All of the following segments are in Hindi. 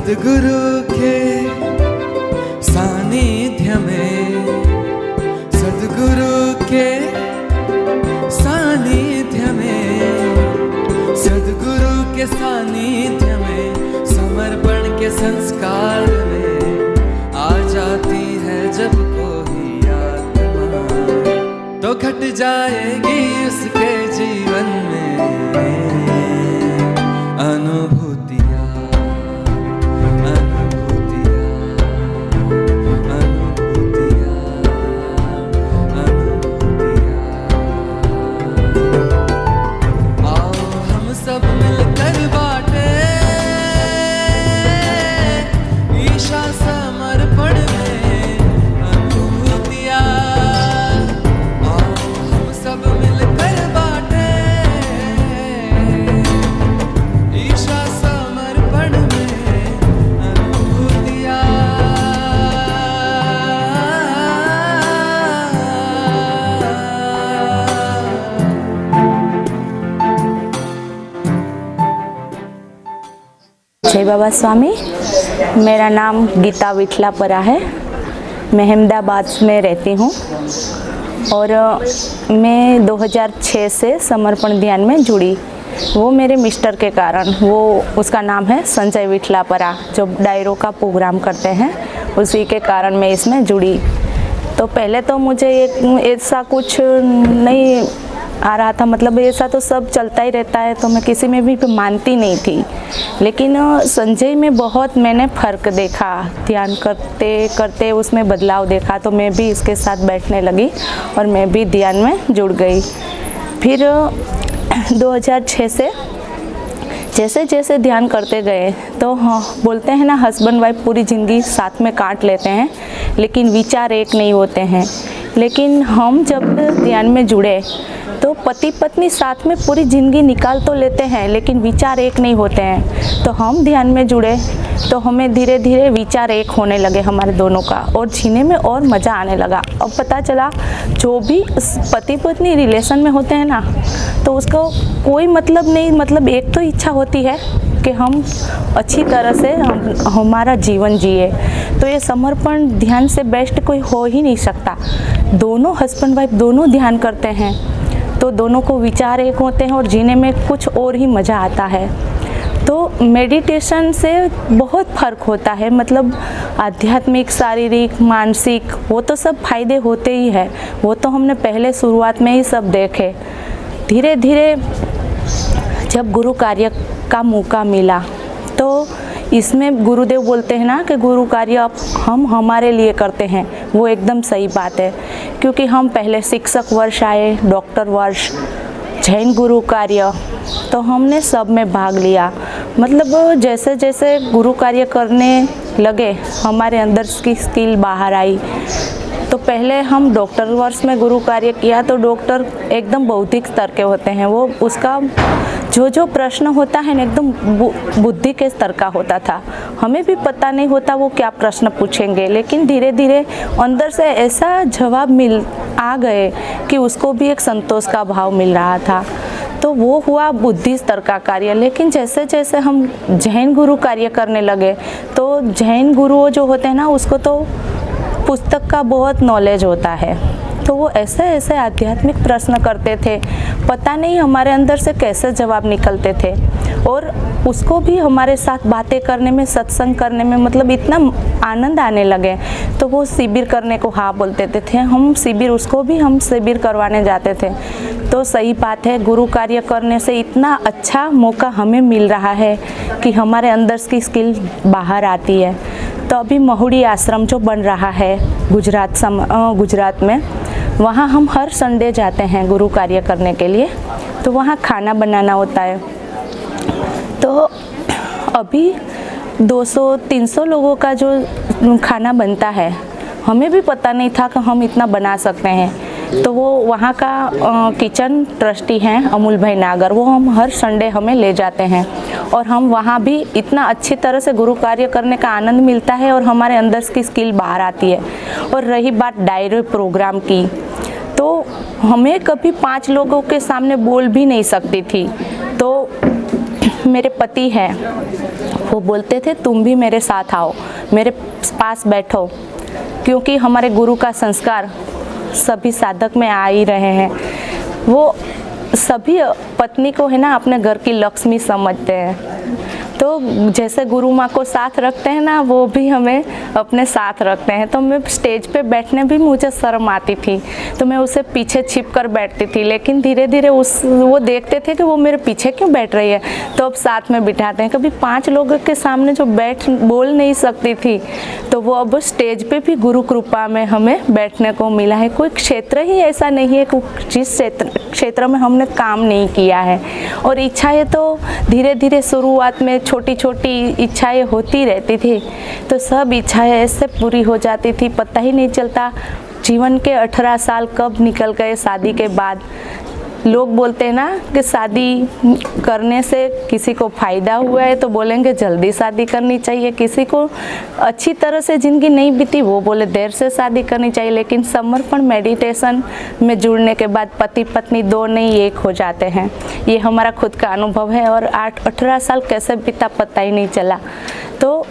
सद्गुरु के सानिध्य में, सद्गुरु के सानिध्य में, सद्गुरु के सानिध्य में, समर्पण के संस्कार में आ जाती है जब कोई आत्मा, तो घट जाएगी उसके जीवन में अनुभूतियाँ, अनुभूतियाँ, अनुभूतियाँ, अनुभूतियाँ। आओ हम सब मिलकर बाटे ईशा समर्पण में अनुभूतियाँ। आओ हम सब मिलकर बाटे ईशा समर्पण में अनुभूतियाँ। जय बाबा स्वामी। मेरा नाम गीता विठलापरा है। मैं अहमदाबाद में रहती हूँ और मैं 2006 से समर्पण ध्यान में जुड़ी। वो मेरे मिस्टर के कारण, वो उसका नाम है संजय विठलापरा, जो डायरो का प्रोग्राम करते हैं, उसी के कारण मैं इसमें जुड़ी। तो पहले तो मुझे ऐसा कुछ नहीं आ रहा था, मतलब ऐसा तो सब चलता ही रहता है, तो मैं किसी में भी मानती नहीं थी। लेकिन संजय में बहुत मैंने फ़र्क देखा, ध्यान करते करते उसमें बदलाव देखा, तो मैं भी इसके साथ बैठने लगी और मैं भी ध्यान में जुड़ गई। फिर 2006 से जैसे जैसे ध्यान करते गए तो हाँ, बोलते हैं ना, हस्बैंड वाइफ पूरी ज़िंदगी साथ में काट लेते हैं लेकिन विचार एक नहीं होते हैं। लेकिन हम जब ध्यान में जुड़े तो पति पत्नी साथ में पूरी ज़िंदगी निकाल तो लेते हैं लेकिन विचार एक नहीं होते हैं। तो हम ध्यान में जुड़े तो हमें धीरे धीरे विचार एक होने लगे हमारे दोनों का, और जीने में और मज़ा आने लगा। अब पता चला जो भी पति पत्नी रिलेशन में होते हैं ना, तो उसको कोई मतलब नहीं, मतलब एक तो इच्छा होती है कि हम अच्छी तरह से हमारा जीवन जिए। तो ये समर्पण ध्यान से बेस्ट कोई हो ही नहीं सकता। दोनों हस्बैंड वाइफ दोनों ध्यान करते हैं तो दोनों को विचार एक होते हैं और जीने में कुछ और ही मज़ा आता है। तो मेडिटेशन से बहुत फ़र्क होता है, मतलब आध्यात्मिक, शारीरिक, मानसिक, वो तो सब फायदे होते ही हैं। वो तो हमने पहले शुरुआत में ही सब देखे। धीरे धीरे जब गुरु कार्य का मौका मिला तो इसमें गुरुदेव बोलते हैं ना कि गुरु कार्य अब हम हमारे लिए करते हैं, वो एकदम सही बात है। क्योंकि हम पहले शिक्षक वर्ष आए, डॉक्टर वर्ष, जैन गुरु कार्य, तो हमने सब में भाग लिया। मतलब जैसे जैसे गुरु कार्य करने लगे हमारे अंदर की स्किल बाहर आई। तो पहले हम डॉक्टर वर्ष में गुरु कार्य किया तो डॉक्टर एकदम बौद्धिक स्तर के होते हैं, वो उसका जो प्रश्न होता है ना एकदम बुद्धि के स्तर का होता था। हमें भी पता नहीं होता वो क्या प्रश्न पूछेंगे, लेकिन धीरे धीरे अंदर से ऐसा जवाब आ गए कि उसको भी एक संतोष का भाव मिल रहा था। तो वो हुआ बुद्धि स्तर का कार्य। लेकिन जैसे जैसे हम जैन गुरु कार्य करने लगे तो जैन गुरुओं जो होते हैं ना, उसको तो पुस्तक का बहुत नॉलेज होता है, तो वो ऐसे ऐसे आध्यात्मिक प्रश्न करते थे, पता नहीं हमारे अंदर से कैसे जवाब निकलते थे। और उसको भी हमारे साथ बातें करने में, सत्संग करने में मतलब इतना आनंद आने लगे। तो वो शिविर करने को हाँ बोलते थे, हम शिविर, उसको भी हम शिविर करवाने जाते थे। तो सही बात है, गुरु कार्य करने से इतना अच्छा मौका हमें मिल रहा है कि हमारे अंदर की स्किल बाहर आती है। तो अभी महुड़ी आश्रम जो बन रहा है गुजरात में, वहाँ हम हर संडे जाते हैं गुरु कार्य करने के लिए। तो वहाँ खाना बनाना होता है। तो अभी 200-300 लोगों का जो खाना बनता है, हमें भी पता नहीं था कि हम इतना बना सकते हैं। तो वो वहाँ का किचन ट्रस्टी हैं अमूल भाई नागर, वो हम हर संडे हमें ले जाते हैं और हम वहाँ भी इतना अच्छी तरह से गुरु कार्य करने का आनंद मिलता है और हमारे अंदर की स्किल बाहर आती है। और रही बात डायरी प्रोग्राम की, तो हमें कभी 5 लोगों के सामने बोल भी नहीं सकती थी। तो मेरे पति हैं, वो बोलते थे तुम भी मेरे साथ आओ, मेरे पास बैठो, क्योंकि हमारे गुरु का संस्कार सभी साधक में आ ही रहे हैं। वो सभी पत्नी को है ना अपने घर की लक्ष्मी समझते हैं। तो जैसे गुरु माँ को साथ रखते हैं ना, वो भी हमें अपने साथ रखते हैं। तो मैं स्टेज पे बैठने भी मुझे शर्म आती थी, तो मैं उसे पीछे छिप कर बैठती थी। लेकिन धीरे धीरे वो देखते थे कि वो मेरे पीछे क्यों बैठ रही है, तो अब साथ में बिठाते हैं। कभी 5 लोगों के सामने जो बोल नहीं सकती थी, तो वो अब स्टेज पे भी गुरु कृपा में हमें बैठने को मिला है। कोई क्षेत्र ही ऐसा नहीं है जिस क्षेत्र में हमने काम नहीं किया है। और इच्छाएं तो धीरे धीरे शुरुआत में छोटी छोटी इच्छाएं होती रहती थी, तो सब इच्छाएं ऐसे पूरी हो जाती थी, पता ही नहीं चलता जीवन के 18 साल कब निकल गए शादी के बाद। लोग बोलते हैं ना कि शादी करने से किसी को फ़ायदा हुआ है तो बोलेंगे जल्दी शादी करनी चाहिए, किसी को अच्छी तरह से ज़िंदगी नहीं बीती वो बोले देर से शादी करनी चाहिए। लेकिन समर्पण मेडिटेशन में जुड़ने के बाद पति पत्नी 2 नहीं 1 हो जाते हैं। ये हमारा खुद का अनुभव है, और 18 साल कैसे बीता पता ही नहीं चला। तो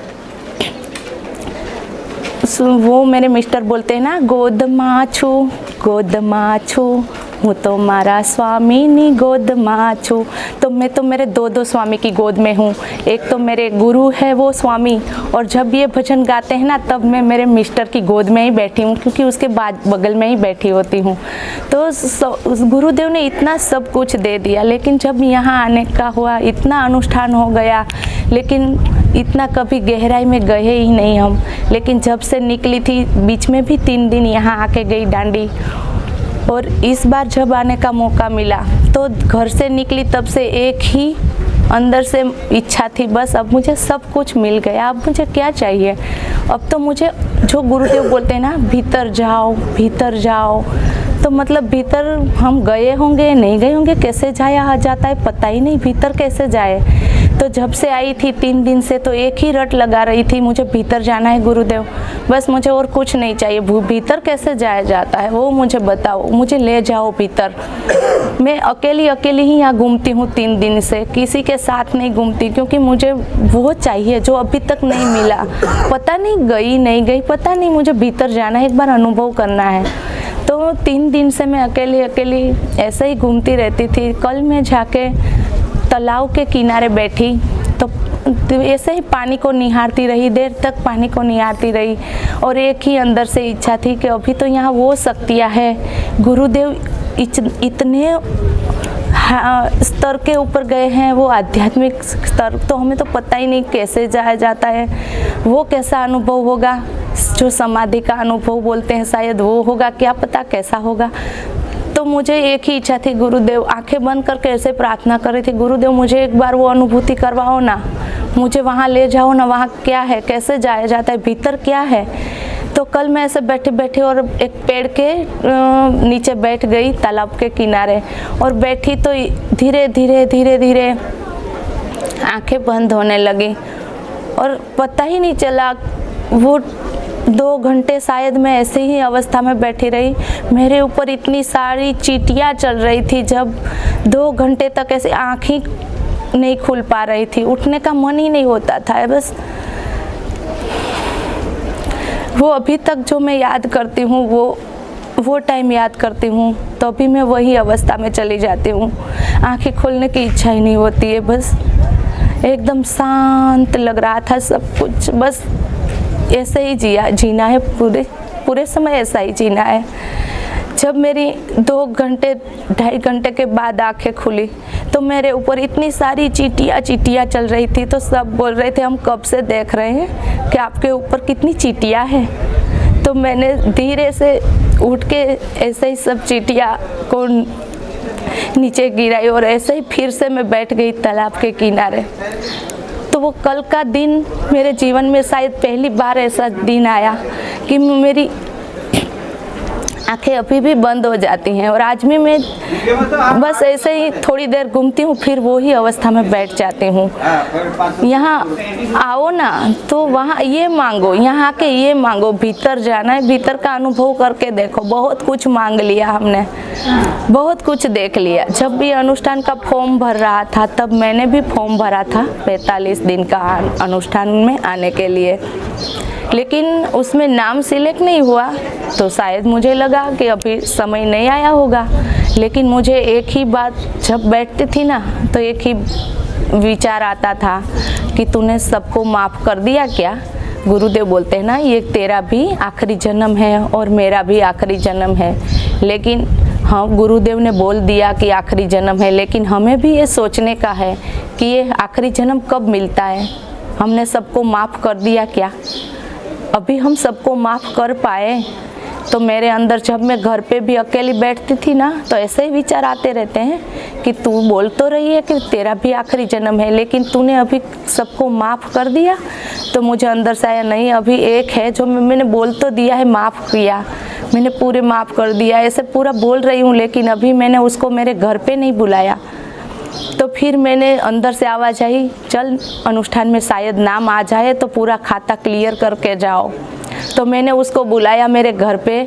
वो मेरे मिस्टर बोलते हैं ना, गोद माँ छू हूँ तो मारा स्वामी नी गोद माँ छू। तो मैं तो मेरे 2 स्वामी की गोद में हूँ। एक तो मेरे गुरु है वो स्वामी, और जब ये भजन गाते हैं ना तब मैं मेरे मिस्टर की गोद में ही बैठी हूँ, क्योंकि उसके बाद बगल में ही बैठी होती हूँ। तो गुरुदेव ने इतना सब कुछ दे दिया, लेकिन जब यहाँ आने का हुआ इतना अनुष्ठान हो गया, लेकिन इतना कभी गहराई में गए ही नहीं हम। लेकिन जब से निकली थी बीच में भी 3 दिन यहाँ आके गई डांडी, और इस बार जब आने का मौका मिला तो घर से निकली तब से एक ही अंदर से इच्छा थी, बस अब मुझे सब कुछ मिल गया, अब मुझे क्या चाहिए। अब तो मुझे जो गुरुदेव बोलते हैं ना भीतर जाओ, तो मतलब भीतर हम गए होंगे नहीं गए होंगे, कैसे जाया जाता है पता ही नहीं, भीतर कैसे जाए। तो जब से आई थी 3 दिन से तो एक ही रट लगा रही थी, मुझे भीतर जाना है गुरुदेव, बस मुझे और कुछ नहीं चाहिए। भीतर कैसे जाया जाता है वो मुझे बताओ, मुझे ले जाओ भीतर। मैं अकेली ही यहाँ घूमती हूँ 3 दिन से, किसी के साथ नहीं घूमती, क्योंकि मुझे वो चाहिए जो अभी तक नहीं मिला। पता नहीं गई नहीं गई पता नहीं, मुझे भीतर जाना है, एक बार अनुभव करना है। तो 3 दिन से मैं अकेली ऐसे ही घूमती रहती थी। कल मैं जाके तालाब के किनारे बैठी तो ऐसे ही पानी को निहारती रही, देर तक पानी को निहारती रही, और एक ही अंदर से इच्छा थी कि अभी तो यहाँ वो शक्तियाँ है, गुरुदेव इतने स्तर के ऊपर गए हैं, वो आध्यात्मिक स्तर तो हमें तो पता ही नहीं कैसे जाया जाता है, वो कैसा अनुभव होगा, जो समाधि का अनुभव बोलते हैं शायद वो होगा, क्या पता कैसा होगा। तो मुझे एक ही इच्छा थी, गुरुदेव आंखें बंद करके ऐसे प्रार्थना कर रही थी, गुरुदेव मुझे एक बार वो अनुभूति करवाओ ना, मुझे वहाँ ले जाओ ना, वहाँ क्या है, कैसे जाया जाता है, भीतर क्या है। तो कल मैं ऐसे बैठे और एक पेड़ के नीचे बैठ गई तालाब के किनारे, और बैठी तो धीरे धीरे आंखें बंद होने लगी, और पता ही नहीं चला वो 2 घंटे शायद मैं ऐसे ही अवस्था में बैठी रही। मेरे ऊपर इतनी सारी चींटियाँ चल रही थी, जब 2 घंटे तक ऐसे आँख ही नहीं खुल पा रही थी, उठने का मन ही नहीं होता था। बस वो अभी तक जो मैं याद करती हूँ वो टाइम याद करती हूँ, तो अभी मैं वही अवस्था में चली जाती हूँ। आँखें खोलने की इच्छा ही नहीं होती है, बस एकदम शांत लग रहा था सब कुछ, बस ऐसे ही जीना है, पूरे समय ऐसा ही जीना है। जब मेरी 2 घंटे 2.5 घंटे के बाद आंखें खुली तो मेरे ऊपर इतनी सारी चींटियाँ चल रही थी, तो सब बोल रहे थे हम कब से देख रहे हैं कि आपके ऊपर कितनी चींटियाँ हैं। तो मैंने धीरे से उठ के ऐसे ही सब चींटियाँ को नीचे गिराई, और ऐसे ही फिर से मैं बैठ गई तालाब के किनारे। तो वो कल का दिन मेरे जीवन में शायद पहली बार ऐसा दिन आया कि मेरी आंखें अभी भी बंद हो जाती हैं और आज भी मैं बस ऐसे ही थोड़ी देर घूमती हूँ, फिर वो ही अवस्था में बैठ जाती हूँ। यहाँ आओ ना तो वहाँ ये मांगो, यहाँ आके ये मांगो, भीतर जाना है, भीतर का अनुभव करके देखो। बहुत कुछ मांग लिया हमने, बहुत कुछ देख लिया। जब भी अनुष्ठान का फॉर्म भर रहा था तब मैंने भी फॉर्म भरा था 45 दिन का अनुष्ठान में आने के लिए, लेकिन उसमें नाम सिलेक्ट नहीं हुआ तो शायद मुझे लगा कि अभी समय नहीं आया होगा। लेकिन मुझे एक ही बात जब बैठती थी ना तो एक ही विचार आता था कि तूने सबको माफ़ कर दिया क्या। गुरुदेव बोलते हैं ना, ये तेरा भी आखिरी जन्म है और मेरा भी आखिरी जन्म है। लेकिन हाँ, गुरुदेव ने बोल दिया कि आखिरी जन्म है, लेकिन हमें भी ये सोचने का है कि ये आखिरी जन्म कब मिलता है। हमने सबको माफ़ कर दिया क्या। अभी हम सबको माफ़ कर पाए तो मेरे अंदर जब मैं घर पे भी अकेली बैठती थी ना तो ऐसे ही विचार आते रहते हैं कि तू बोल तो रही है कि तेरा भी आखिरी जन्म है, लेकिन तूने अभी सबको माफ़ कर दिया। तो मुझे अंदर से आया, नहीं, अभी एक है जो मैंने बोल तो दिया है, माफ़ किया, मैंने पूरे माफ़ कर दिया, ऐसे पूरा बोल रही हूँ, लेकिन अभी मैंने उसको मेरे घर पे नहीं बुलाया। तो फिर मैंने अंदर से आवाज़ आई, चल अनुष्ठान में शायद नाम आ जाए तो पूरा खाता क्लियर करके जाओ। तो मैंने उसको बुलाया मेरे घर पे,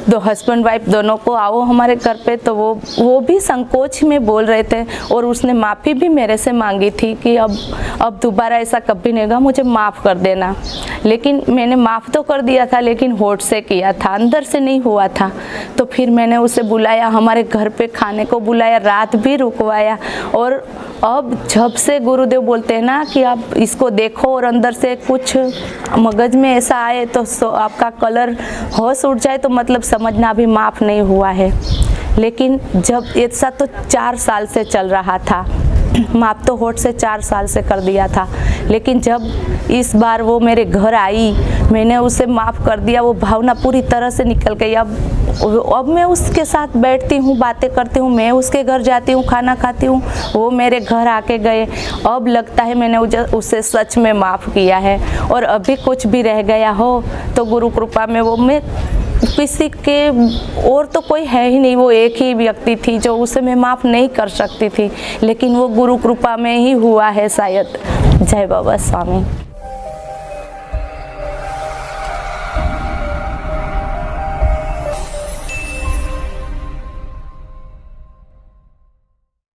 दो हस्बैंड वाइफ दोनों को, आओ हमारे घर पे। तो वो भी संकोच में बोल रहे थे और उसने माफ़ी भी मेरे से मांगी थी कि अब दोबारा ऐसा कभी नहीं होगा, मुझे माफ़ कर देना। लेकिन मैंने माफ़ तो कर दिया था, लेकिन होठ से किया था, अंदर से नहीं हुआ था। तो फिर मैंने उसे बुलाया, हमारे घर पे खाने को बुलाया, रात भी रुकवाया। और अब जब से गुरुदेव बोलते हैं ना कि आप इसको देखो और अंदर से कुछ मगज में ऐसा आए तो आपका कलर होश उठ जाए तो मतलब समझना अभी माफ़ नहीं हुआ है। लेकिन जब ऐसा तो 4 साल से चल रहा था, माफ़ तो होठ से 4 साल से कर दिया था, लेकिन जब इस बार वो मेरे घर आई, मैंने उसे माफ़ कर दिया, वो भावना पूरी तरह से निकल गई। अब मैं उसके साथ बैठती हूँ, बातें करती हूँ, मैं उसके घर जाती हूँ, खाना खाती हूँ, वो मेरे घर आके गए। अब लगता है मैंने उसे सच में माफ़ किया है। और अभी कुछ भी रह गया हो तो गुरु कृपा में वो मैं किसी के और तो कोई है ही नहीं, वो एक ही व्यक्ति थी जो उसे मैं माफ़ नहीं कर सकती थी, लेकिन वो गुरु कृपा में ही हुआ है शायद। जय बाबा स्वामी।